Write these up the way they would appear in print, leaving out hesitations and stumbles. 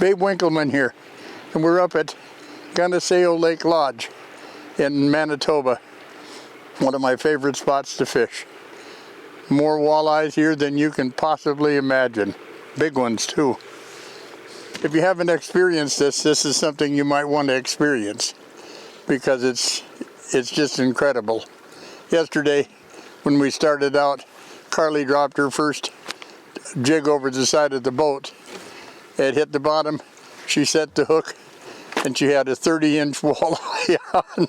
Babe Winkelman here, and we're up at Gunisao Lake Lodge in Manitoba. One of my favorite spots to fish. More walleyes here than you can possibly imagine. Big ones too. If you haven't experienced this is something you might want to experience because it's just incredible. Yesterday, when we started out, Karlee dropped her first jig over the side of the boat. It hit the bottom, she set the hook, and she had a 30-inch walleye on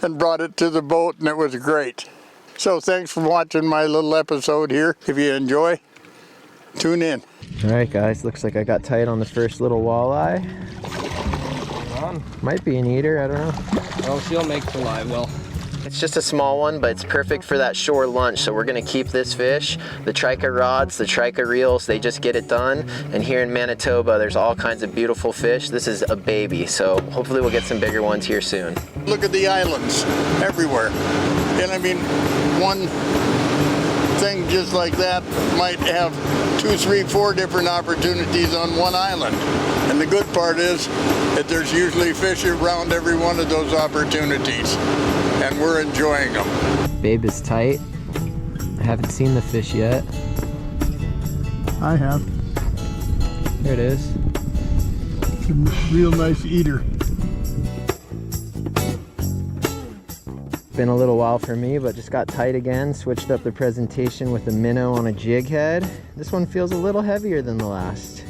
and brought it to the boat, and it was great. So thanks for watching my little episode here. If you enjoy, tune in. All right, guys, looks like I got tight on the first little walleye. Might be an eater, I don't know. Oh, she'll make the live well. It's just a small one, but it's perfect for that shore lunch, so we're gonna keep this fish. The trika rods, the trika reels, they just get it done. And here in Manitoba, there's all kinds of beautiful fish. This is a baby, so hopefully we'll get some bigger ones here soon. Look at the islands everywhere. And I mean, one thing just like that might have 2, 3, 4 different opportunities on one island. And the good part is that there's usually fish around every one of those opportunities. And we're enjoying them. Babe is tight. I haven't seen the fish yet. I have. There it is. It's a real nice eater. Been a little while for me, but just got tight again. Switched up the presentation with a minnow on a jig head. This one feels a little heavier than the last.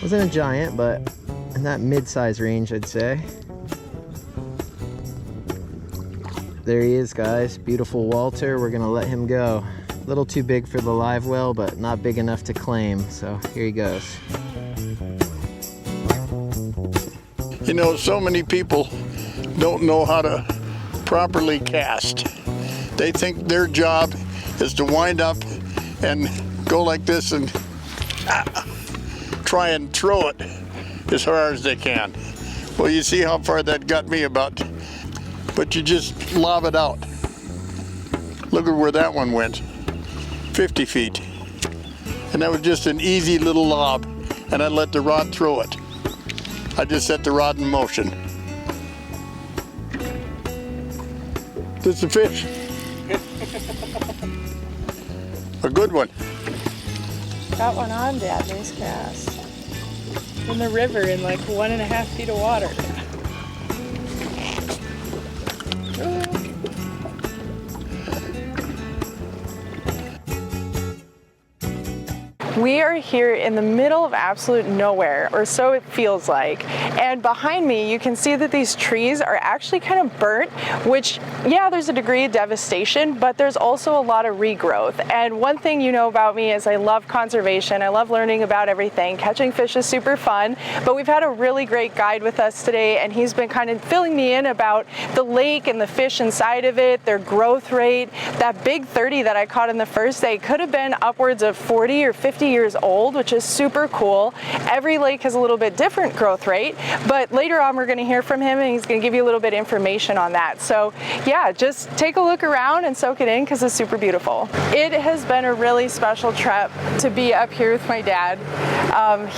Wasn't a giant, but in that mid-size range, I'd say. There he is, guys. Beautiful Walter. We're gonna let him go. A little too big for the live well, but not big enough to claim. So here he goes. You know, so many people don't know how to properly cast. They think their job is to wind up and go like this and try and throw it as hard as they can. Well, you see how far that got me about. But you just lob it out. Look at where that one went. 50 feet. And that was just an easy little lob. And I let the rod throw it. I just set the rod in motion. This is a fish. A good one. Got one on, Dad. Nice cast. In the river in like 1.5 feet of water. We are here in the middle of absolute nowhere, or so it feels like. And behind me, you can see that these trees are actually kind of burnt, which, yeah, there's a degree of devastation, but there's also a lot of regrowth. And one thing you know about me is I love conservation. I love learning about everything. Catching fish is super fun, but we've had a really great guide with us today, and he's been kind of filling me in about the lake and the fish inside of it, their growth rate. That big 30 that I caught in the first day could have been upwards of 40 or 50 years old, which is super cool. Every lake has a little bit different growth rate, but later on we're going to hear from him and he's going to give you a little bit of information on that. So yeah, just take a look around and soak it in because it's super beautiful. It has been a really special trip to be up here with my dad.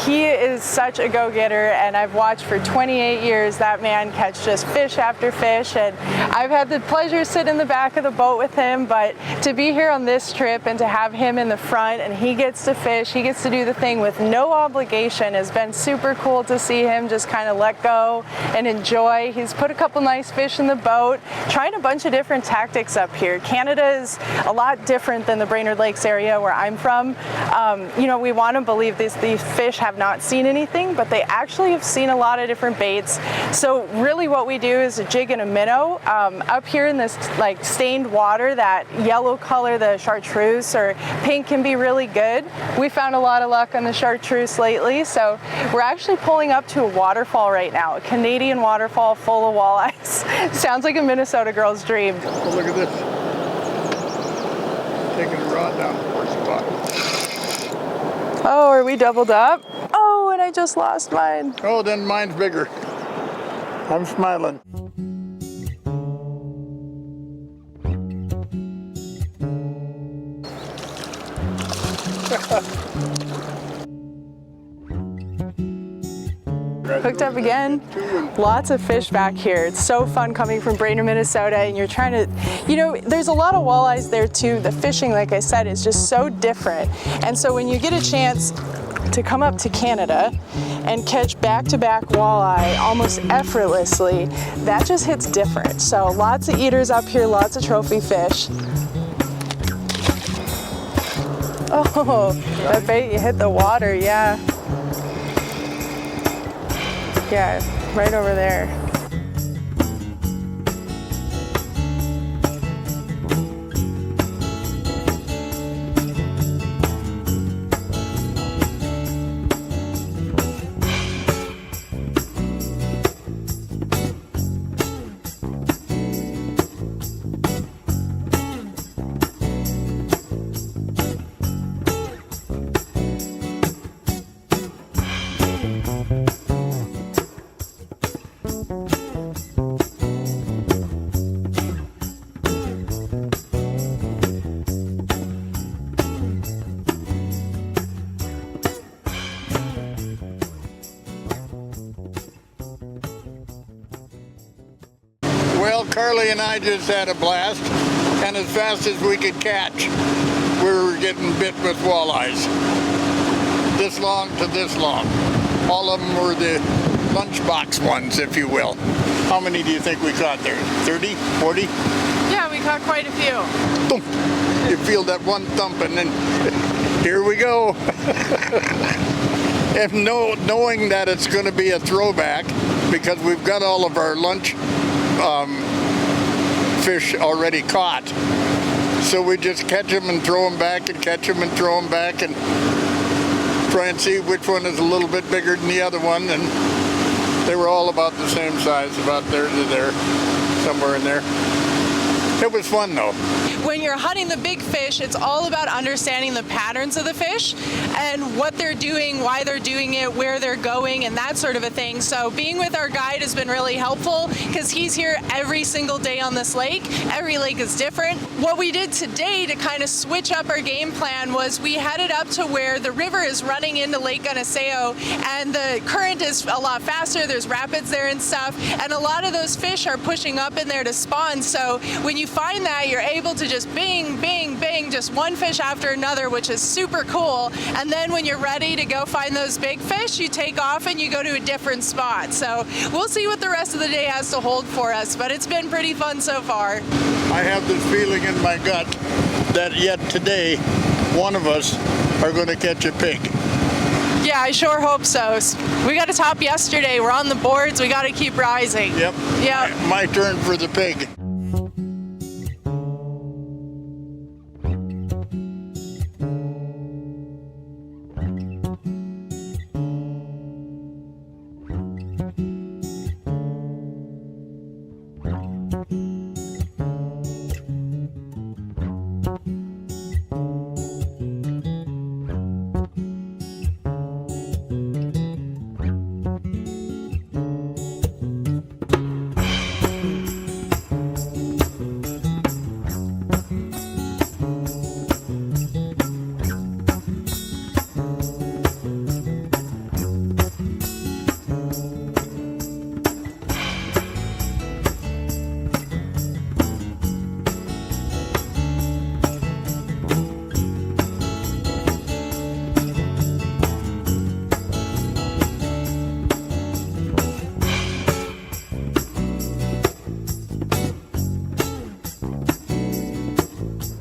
He is such a go-getter, and I've watched for 28 years that man catch just fish after fish, and I've had the pleasure to sit in the back of the boat with him, but to be here on this trip and to have him in the front and he gets to fish, he gets to do the thing with no obligation has been super cool to see him just kind of let go and enjoy. He's put a couple nice fish in the boat, trying a bunch of different tactics up here. Canada is a lot different than the Brainerd Lakes area where I'm from. You know, we want to believe these fish have not seen anything, but they actually have seen a lot of different baits. So really what we do is a jig and a minnow. Up here in this like stained water, that yellow color, the chartreuse or pink can be really good. We found a lot of luck on the chartreuse lately, so we're actually pulling up to a waterfall right now, a Canadian waterfall full of walleyes. Sounds like a Minnesota girl's dream. Oh, look at this. Taking the rod down the first spot. Oh, are we doubled up? Oh, and I just lost mine. Oh, then mine's bigger. I'm smiling. Hooked up again. Lots of fish back here. It's so fun coming from Brainerd, Minnesota, and you're trying to, you know, there's a lot of walleyes there too. The fishing, like I said, is just so different. And so when you get a chance to come up to Canada and catch back-to-back walleye almost effortlessly, that just hits different. So lots of eaters up here, lots of trophy fish. Oh, that bait, you hit the water, yeah. Yeah, right over there. Well, Karlee and I just had a blast, and as fast as we could catch, we were getting bit with walleyes. This long to this long. All of them were the lunchbox ones, if you will. How many do you think we caught there? 30, 40? Yeah, we caught quite a few. Thump. You feel that one thump, and then here we go. And knowing that it's going to be a throwback, because we've got all of our lunch fish already caught. So we just catch them and throw them back, and catch them and throw them back, and try and see which one is a little bit bigger than the other one. And they were all about the same size, about there to there, somewhere in there. It was fun though. When you're hunting the big fish, it's all about understanding the patterns of the fish and what they're doing, why they're doing it, where they're going, and that sort of a thing. So being with our guide has been really helpful because he's here every single day on this lake. Every lake is different. What we did today to kind of switch up our game plan was we headed up to where the river is running into Lake Gunisao, and the current is a lot faster. There's rapids there and stuff, and a lot of those fish are pushing up in there to spawn. So when you find that, you're able to just bing, bing, bing, just one fish after another, which is super cool. And then when you're ready to go find those big fish, you take off and you go to a different spot. So we'll see what the rest of the day has to hold for us, but it's been pretty fun so far. I have this feeling in my gut that yet today, one of us are going to catch a pig. Yeah, I sure hope so. We got a top yesterday. We're on the boards. We got to keep rising. Yep. Yep. My turn for the pig.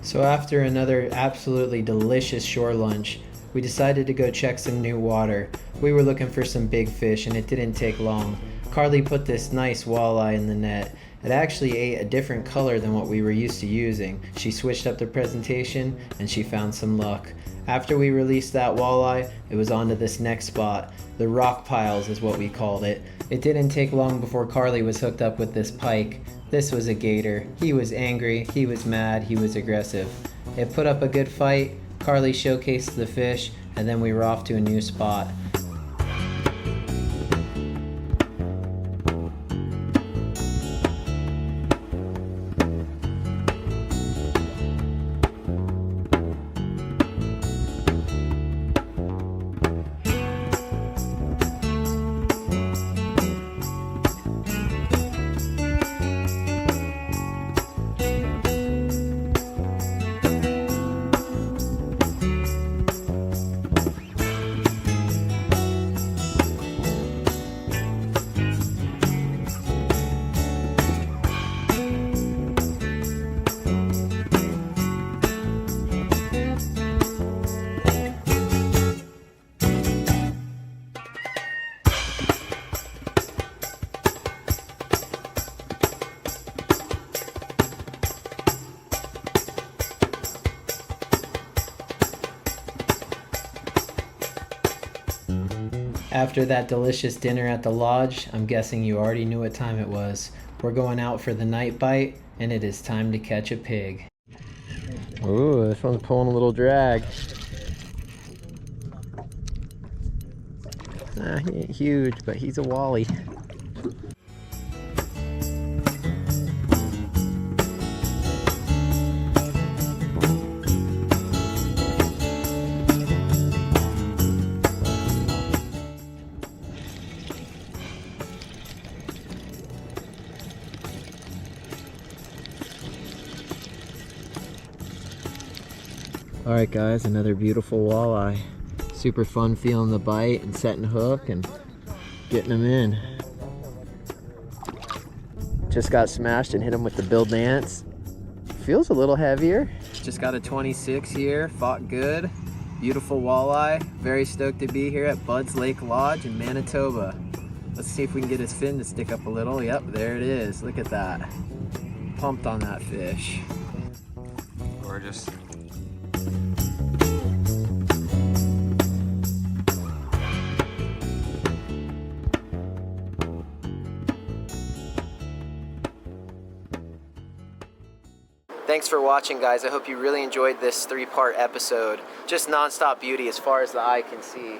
So after another absolutely delicious shore lunch, we decided to go check some new water. We were looking for some big fish and it didn't take long. Karlee put this nice walleye in the net. It actually ate a different color than what we were used to using. She switched up the presentation and she found some luck. After we released that walleye, it was on to this next spot. The rock piles is what we called it. It didn't take long before Karlee was hooked up with this pike. This was a gator. He was angry, he was mad, he was aggressive. It put up a good fight, Karlee showcased the fish, and then we were off to a new spot. after that delicious dinner at the lodge, I'm guessing you already knew what time it was. We're going out for the night bite, and it is time to catch a pig. Ooh, this one's pulling a little drag. He ain't huge, but he's a walleye. Alright guys, another beautiful walleye. Super fun feeling the bite and setting hook and getting them in. Just got smashed and hit him with the bill dance. Feels a little heavier. Just got a 26 here, fought good. Beautiful walleye. Very stoked to be here at Bud's Lake Lodge in Manitoba. Let's see if we can get his fin to stick up a little. Yep, there it is. Look at that. Pumped on that fish. Gorgeous. Thanks for watching, guys. I hope you really enjoyed this 3-part episode. Just non-stop beauty as far as the eye can see.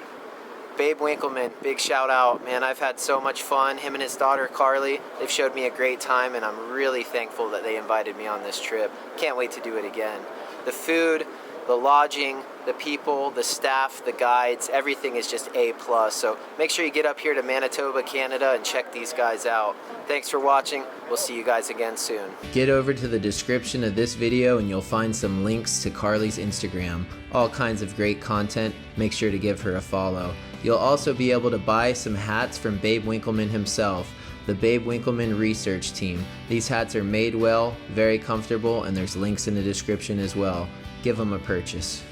Babe Winkelman, big shout out. Man, I've had so much fun. Him and his daughter, Karlee, they've showed me a great time, and I'm really thankful that they invited me on this trip. Can't wait to do it again. The food, the lodging, the people, the staff, the guides, everything is just A+. So make sure you get up here to Manitoba, Canada, and check these guys out. Thanks for watching. We'll see you guys again soon. Get over to the description of this video and you'll find some links to Karlee's Instagram. All kinds of great content. Make sure to give her a follow. You'll also be able to buy some hats from Babe Winkelman himself, the Babe Winkelman research team. These hats are made well, very comfortable, and there's links in the description as well. Give them a purchase.